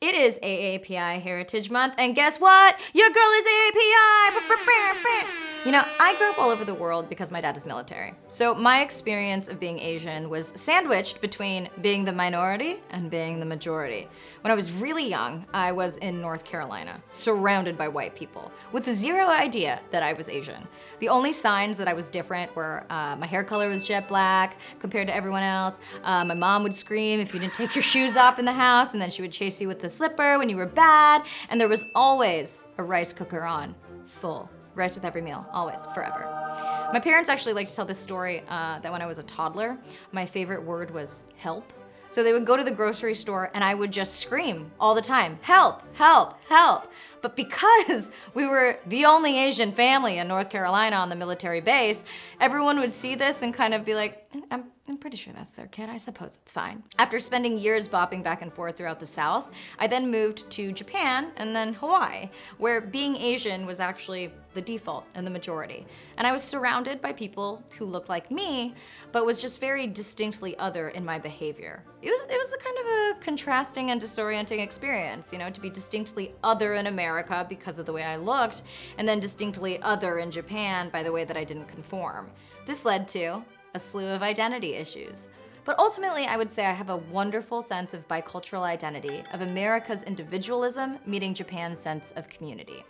It is AAPI Heritage Month, and guess what? Your girl is AAPI! You know, I grew up all over the world because my dad is military. So my experience of being Asian was sandwiched between being the minority and being the majority. When I was really young, I was in North Carolina, surrounded by white people, with zero idea that I was Asian. The only signs that I was different were my hair color was jet black compared to everyone else. My mom would scream if you didn't take your shoes off in the house, and then she would chase you with the slipper when you were bad. And there was always a rice cooker on, full. Rice with every meal, always, forever. My parents actually like to tell this story that when I was a toddler, my favorite word was help. So they would go to the grocery store and I would just scream all the time, help, help, help. But because we were the only Asian family in North Carolina on the military base, everyone would see this and kind of be like, I'm pretty sure that's their kid, I suppose it's fine. After spending years bopping back and forth throughout the South, I then moved to Japan and then Hawaii, where being Asian was actually the default and the majority. And I was surrounded by people who looked like me, but was just very distinctly other in my behavior. It was a kind of a contrasting and disorienting experience, you know, to be distinctly other in America because of the way I looked, and then distinctly other in Japan by the way that I didn't conform. This led to a slew of identity issues. But ultimately, I would say I have a wonderful sense of bicultural identity, of America's individualism meeting Japan's sense of community.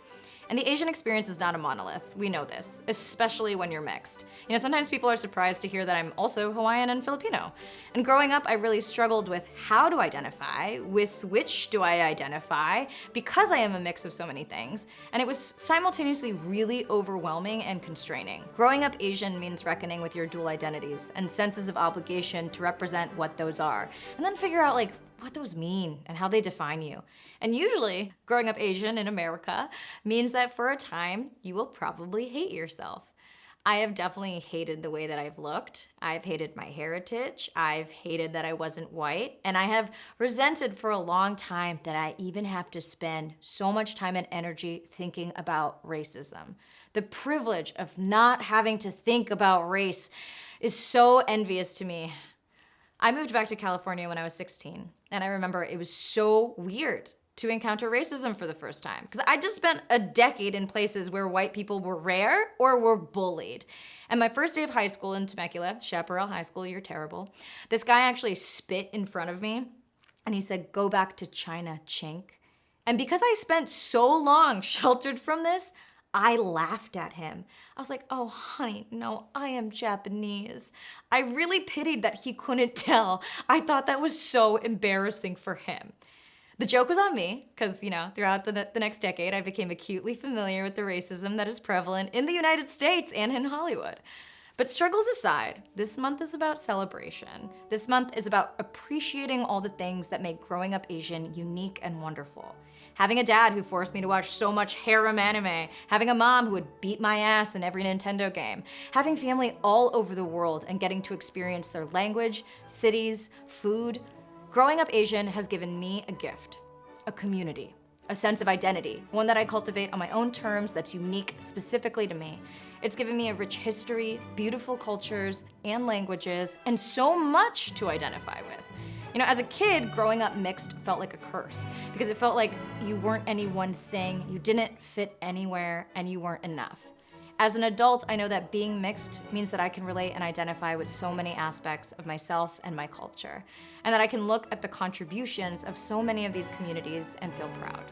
And the Asian experience is not a monolith. We know this, especially when you're mixed. You know, sometimes people are surprised to hear that I'm also Hawaiian and Filipino. And growing up, I really struggled with how to identify, with which do I identify, because I am a mix of so many things. And it was simultaneously really overwhelming and constraining. Growing up Asian means reckoning with your dual identities and senses of obligation to represent what those are. And then figure out what those mean and how they define you. And usually, growing up Asian in America means that for a time, you will probably hate yourself. I have definitely hated the way that I've looked. I've hated my heritage. I've hated that I wasn't white. And I have resented for a long time that I even have to spend so much time and energy thinking about racism. The privilege of not having to think about race is so envious to me. I moved back to California when I was 16, and I remember it was so weird to encounter racism for the first time, because I just spent a decade in places where white people were rare or were bullied. And my first day of high school in Temecula, Chaparral High School, you're terrible, this guy actually spit in front of me, and he said, "Go back to China, chink." And because I spent so long sheltered from this, I laughed at him. I was like, "Oh, honey, no, I am Japanese." I really pitied that he couldn't tell. I thought that was so embarrassing for him. The joke was on me, because, you know, throughout the next decade, I became acutely familiar with the racism that is prevalent in the United States and in Hollywood. But struggles aside, this month is about celebration. This month is about appreciating all the things that make growing up Asian unique and wonderful. Having a dad who forced me to watch so much harem anime, having a mom who would beat my ass in every Nintendo game, having family all over the world and getting to experience their language, cities, food. Growing up Asian has given me a gift, a community, a sense of identity, one that I cultivate on my own terms that's unique specifically to me. It's given me a rich history, beautiful cultures and languages, and so much to identify with. You know, as a kid, growing up mixed felt like a curse because it felt like you weren't any one thing, you didn't fit anywhere, and you weren't enough. As an adult, I know that being mixed means that I can relate and identify with so many aspects of myself and my culture, and that I can look at the contributions of so many of these communities and feel proud.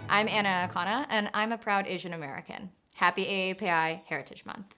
I'm Akana, and I'm a proud Asian American. Happy AAPI Heritage Month.